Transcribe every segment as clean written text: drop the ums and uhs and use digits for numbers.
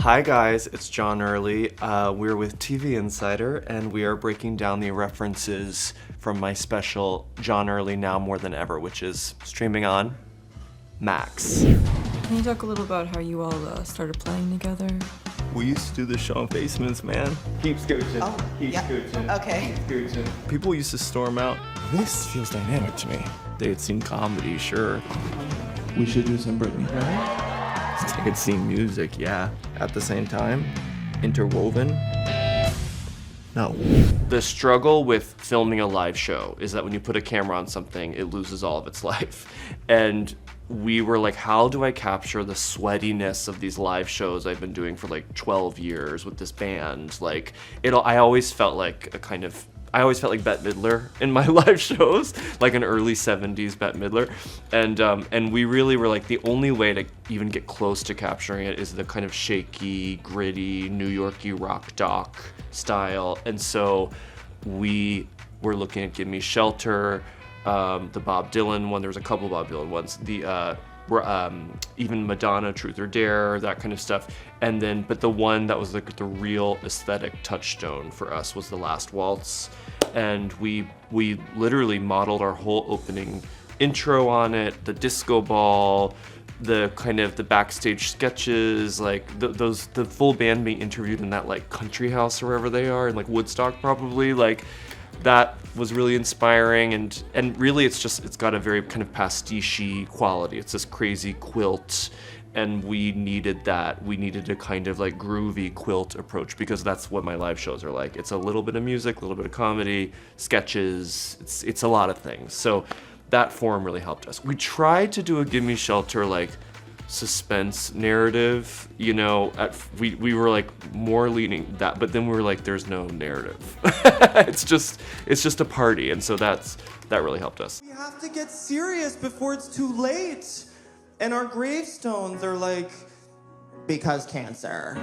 Hi guys, it's John Early. We're with TV Insider, and we are breaking down the references from my special John Early Now More Than Ever, which is streaming on Max. Can you talk a little about how you all started playing together? We used to do this show on Basements, man. Keep scooching. Oh, Keep yeah. scooching. Okay. Keep scooching. People used to storm out. This feels dynamic to me. They had seen comedy, sure. We should do some Britney, right? I could see music, yeah. At the same time, interwoven. No. The struggle with filming a live show is that when you put a camera on something, it loses all of its life. And we were like, how do I capture the sweatiness of these live shows I've been doing for like 12 years with this band? Like, I always felt like I always felt like Bette Midler in my live shows, like an early 70s Bette Midler. And we really were like, the only way to even get close to capturing it is the kind of shaky, gritty, New York-y rock doc style. And so we were looking at Give Me Shelter, the Bob Dylan one. There was a couple Bob Dylan ones. Even Madonna, Truth or Dare, that kind of stuff. And then, but the one that was like the real aesthetic touchstone for us was The Last Waltz. And we literally modeled our whole opening intro on it, the disco ball, the kind of the backstage sketches, like the full band being interviewed in that like country house or wherever they are, in like Woodstock probably, like that was really inspiring. And really it's got a very kind of pastiche-y quality. It's this crazy quilt, and we needed that. We needed a kind of like groovy quilt approach, because that's what my live shows are like. It's a little bit of music, a little bit of comedy, sketches, it's a lot of things. So that form really helped us. We tried to do a Give Me Shelter like suspense narrative, you know, we were like more leaning that, but then we were like, there's no narrative. it's just a party, and so that really helped us. We have to get serious before it's too late. And our gravestones are like, because cancer.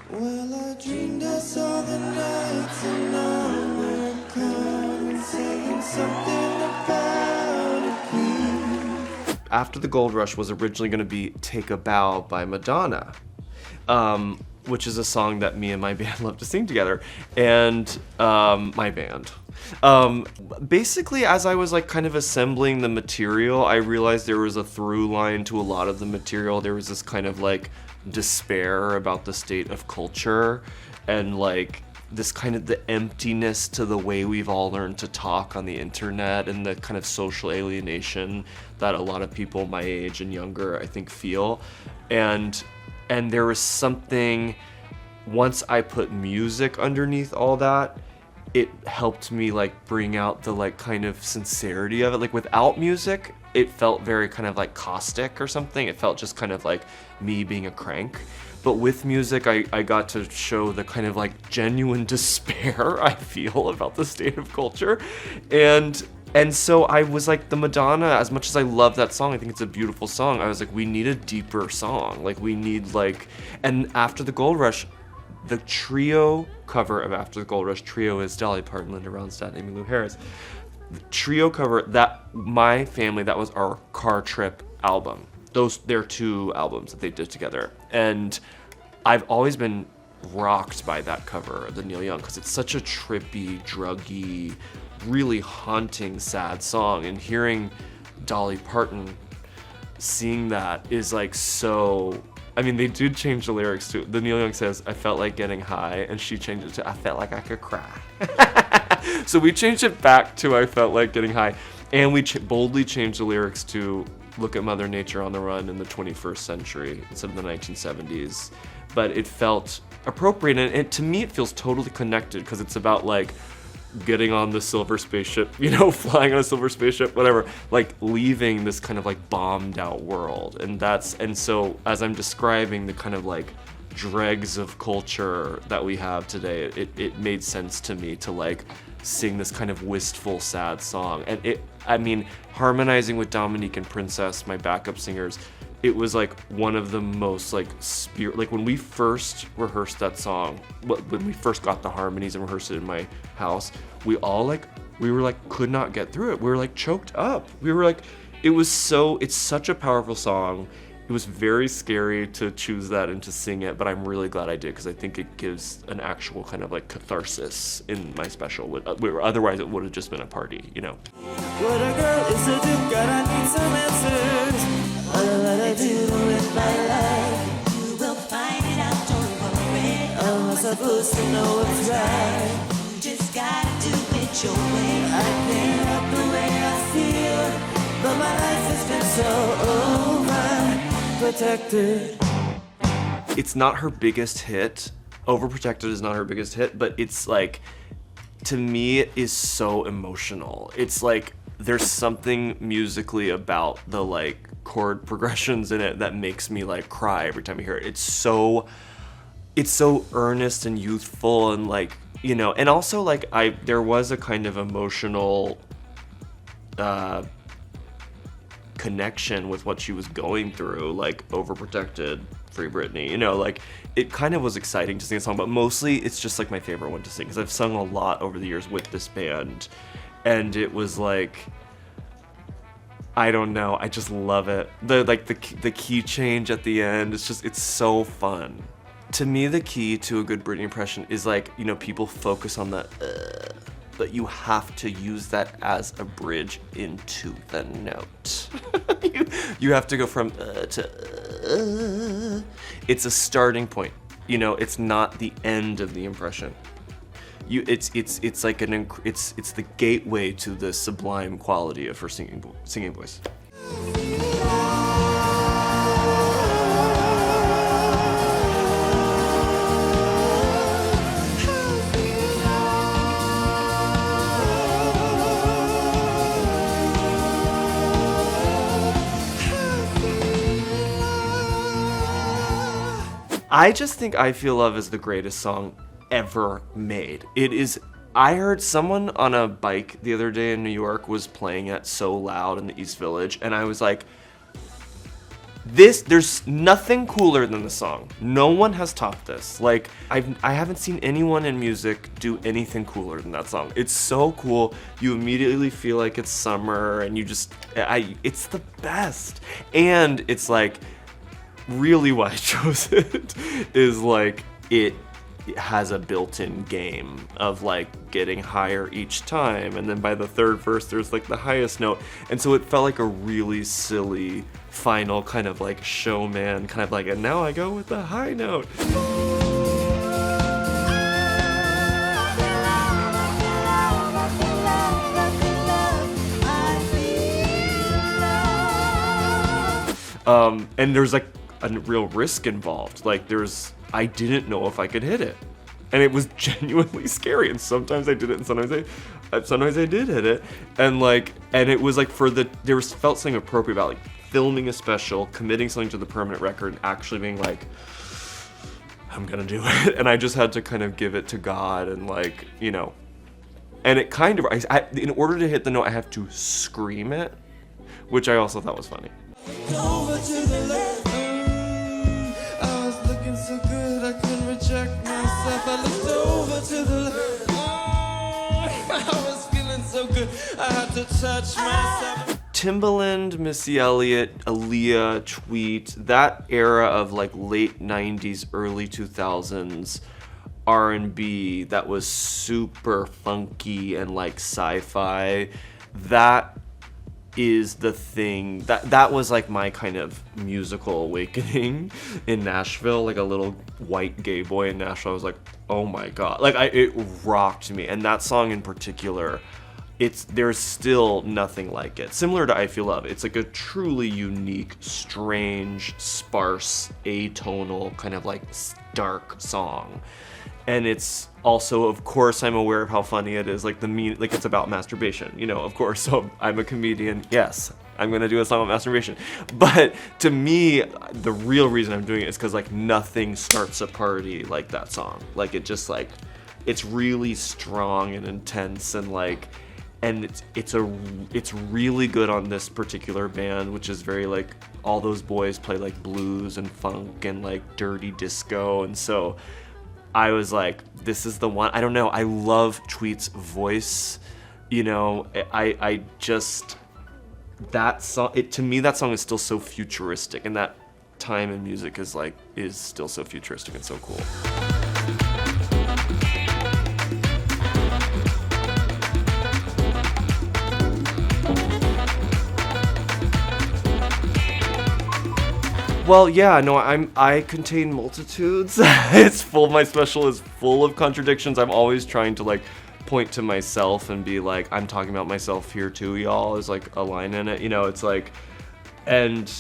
Well, I dreamed I saw the nights and I would come and saying something about a queen. After the Gold Rush was originally going to be Take a Bow by Madonna, which is a song that me and my band love to sing together, and my band. Basically, as I was like kind of assembling the material, I realized there was a through line to a lot of the material. There was this kind of like despair about the state of culture, and like this kind of the emptiness to the way we've all learned to talk on the internet, and the kind of social alienation that a lot of people my age and younger, I think, feel. And there was something, once I put music underneath all that, it helped me like bring out the like kind of sincerity of it. Like without music, it felt very kind of like caustic or something. It felt just kind of like me being a crank. But with music, I got to show the kind of like genuine despair I feel about the state of culture. And so I was like, the Madonna, as much as I love that song, I think it's a beautiful song, I was like, we need a deeper song. Like we need like, and After the Gold Rush, the trio cover of After the Gold Rush, trio is Dolly Parton, Linda Ronstadt, Amy Lou Harris. The trio cover, that my family, that was our car trip album. They're two albums that they did together. And I've always been rocked by that cover, the Neil Young, because it's such a trippy, druggy, really haunting, sad song. And hearing Dolly Parton sing that is like so, I mean, they did change the lyrics to, the Neil Young says, I felt like getting high, and she changed it to, I felt like I could cry. So we changed it back to I felt like getting high, and we boldly changed the lyrics to look at Mother Nature on the run in the 21st century instead of the 1970s. But it felt appropriate, and to me it feels totally connected, because it's about like getting on the silver spaceship, you know, flying on a silver spaceship, whatever, like leaving this kind of like bombed out world. And so as I'm describing the kind of like dregs of culture that we have today, it made sense to me to like sing this kind of wistful, sad song. And harmonizing with Dominique and Princess, my backup singers, it was like one of the most like like when we first rehearsed that song, when we first got the harmonies and rehearsed it in my house, we all like we were like, could not get through it. We were like choked up. We were like, it's such a powerful song. It was very scary to choose that and to sing it, but I'm really glad I did because I think it gives an actual kind of like catharsis in my special. Where otherwise it would have just been a party, you know. What a girl is to do, God, I need some answers. All that I do with my life, you will find it out, don't worry. Am I supposed to know what's right? You just gotta do it your way. I can't help the way I feel, but my life has been so overprotected. It's not her biggest hit. Overprotected is not her biggest hit, but it's like, to me, it is so emotional. It's like, there's something musically about the like chord progressions in it that makes me like cry every time I hear it. It's so earnest and youthful and like, you know, and also like there was a kind of emotional connection with what she was going through, like Overprotected, Free Britney, you know, like it kind of was exciting to sing a song, but mostly it's just like my favorite one to sing because I've sung a lot over the years with this band, and it was like, I don't know, I just love it. The key change at the end, it's so fun. To me, the key to a good Britney impression is like, you know, people focus on the but you have to use that as a bridge into the note. you have to go from to it's a starting point. You know, it's not the end of the impression. It's like it's the gateway to the sublime quality of her singing voice. I just think I Feel Love is the greatest song ever made. It is. I heard someone on a bike the other day in New York was playing it so loud in the East Village, and I was like, there's nothing cooler than the song. No one has topped this. Like, I haven't seen anyone in music do anything cooler than that song. It's so cool. You immediately feel like it's summer, and it's the best. And it's like, really why I chose it is like it has a built-in game of like getting higher each time, and then by the third verse there's like the highest note, and so it felt like a really silly final kind of like showman kind of like, and now I go with the high note. And there's like a real risk involved. Like I didn't know if I could hit it, and it was genuinely scary. And sometimes I did it, and sometimes I did hit it, and it was like there felt something appropriate about like filming a special, committing something to the permanent record, and actually being like, I'm gonna do it, and I just had to kind of give it to God, and like, you know, and it kind of in order to hit the note I have to scream it, which I also thought was funny. Over to the left. I was looking so good I couldn't reject myself. I looked over to the left. I was feeling so good I had to touch myself. Timbaland, Missy Elliott, Aaliyah, Tweet, that era of like late 90s, early 2000s R&B that was super funky and like sci-fi, that is the thing that was like my kind of musical awakening in Nashville. Like a little white gay boy in Nashville, I was like, oh my god, like it rocked me. And that song in particular, there's still nothing like it. Similar to I Feel Love, it's like a truly unique, strange, sparse, atonal, kind of like dark song. And it's also, of course, I'm aware of how funny it is, like it's about masturbation, you know, of course. So I'm a comedian, yes, I'm gonna do a song about masturbation. But to me, the real reason I'm doing it is because like nothing starts a party like that song. Like it just like, it's really strong and intense, and like, and it's really good on this particular band, which is very like, all those boys play like blues and funk and like dirty disco, and so I was like, this is the one. I don't know, I love Tweet's voice. you know, I just, that song, to me that song is still so futuristic, and that time in music is still so futuristic and so cool. Well, yeah, no, I contain multitudes. My special is full of contradictions. I'm always trying to like point to myself and be like, I'm talking about myself here too, y'all, is like a line in it. You know, it's like, and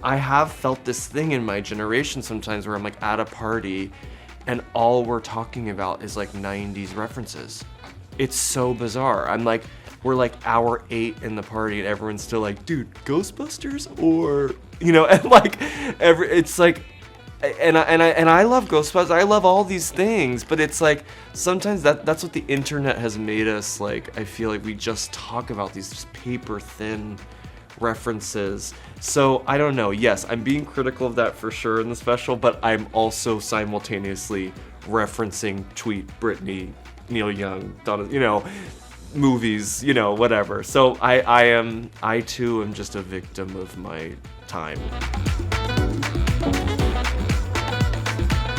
I have felt this thing in my generation sometimes where I'm like at a party and all we're talking about is like 90s references. It's so bizarre. I'm like, we're like hour 8 in the party and everyone's still like, dude, Ghostbusters, or, you know, and like it's like, and I love Ghostbusters. I love all these things, but it's like sometimes that's what the internet has made us like. I feel like we just talk about these just paper thin references. So I don't know. Yes, I'm being critical of that for sure in the special, but I'm also simultaneously referencing Tweet, Britney, Neil Young, Donna, you know, movies, you know, whatever. So I too am just a victim of my time.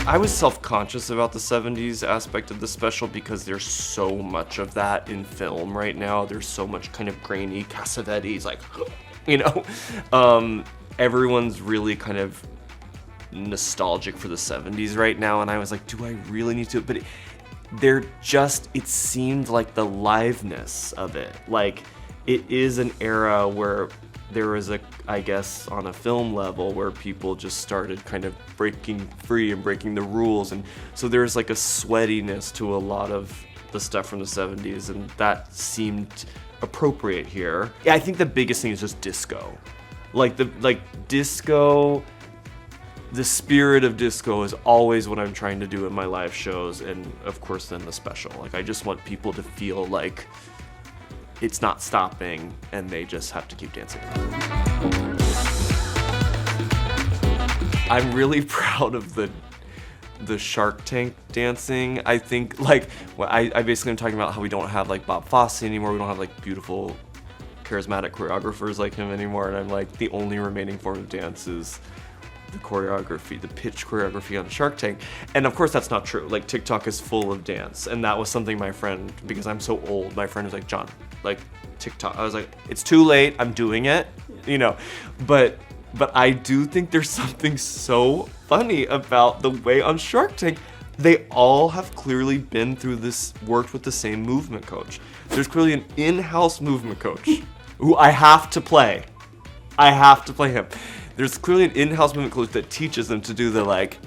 I was self-conscious about the 70s aspect of the special because there's so much of that in film right now. There's so much kind of grainy Cassavetes, like, you know, everyone's really kind of nostalgic for the 70s right now, and I was like, do I really need to? But it seemed like the liveness of it, like it is an era where there was I guess on a film level where people just started kind of breaking free and breaking the rules, and so there's like a sweatiness to a lot of the stuff from the 70s, and that seemed appropriate here. Yeah, I think the biggest thing is just disco. Like disco, the spirit of disco is always what I'm trying to do in my live shows, and of course then the special. Like I just want people to feel like it's not stopping and they just have to keep dancing. I'm really proud of the Shark Tank dancing. I think like I basically am talking about how we don't have like Bob Fosse anymore. We don't have like beautiful, charismatic choreographers like him anymore, and I'm like the only remaining form of dance is the choreography, the pitch choreography on Shark Tank. And of course that's not true. Like TikTok is full of dance, and that was something my friend, because I'm so old, my friend was like, John, like TikTok. I was like, it's too late, I'm doing it, you know. But I do think there's something so funny about the way on Shark Tank they all have clearly been through this, worked with the same movement coach. There's clearly an in-house movement coach who I have to play. I have to play him. There's clearly an in-house movement coach that teaches them to do the like,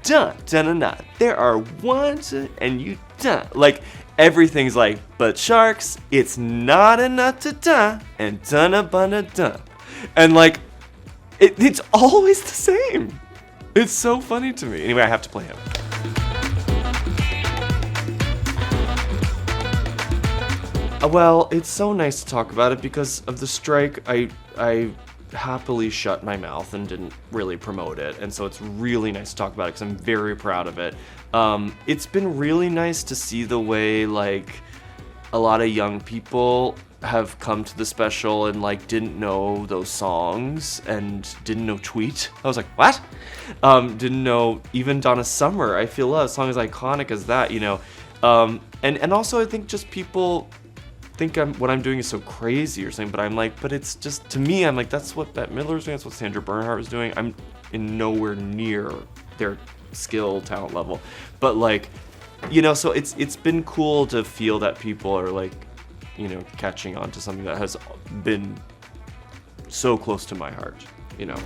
dun, dun, dun, dun. There are ones and you dun. Like everything's like, but sharks, it's not enough to dun and dun a bun a dun. And like, it's always the same. It's so funny to me. Anyway, I have to play him. Well, it's so nice to talk about it because of the strike. I happily shut my mouth and didn't really promote it, and so it's really nice to talk about it because I'm very proud of it. It's been really nice to see the way like a lot of young people have come to the special and like didn't know those songs and didn't know Tweet. I was like, what? Didn't know even Donna Summer. I feel a song as iconic as that, you know. And also I think just people think what I'm doing is so crazy or something, but I'm like, but it's just, to me, I'm like, that's what Bette Midler was doing, that's what Sandra Bernhard was doing. I'm in nowhere near their skill, talent level. But like, you know, so it's been cool to feel that people are like, you know, catching on to something that has been so close to my heart, you know.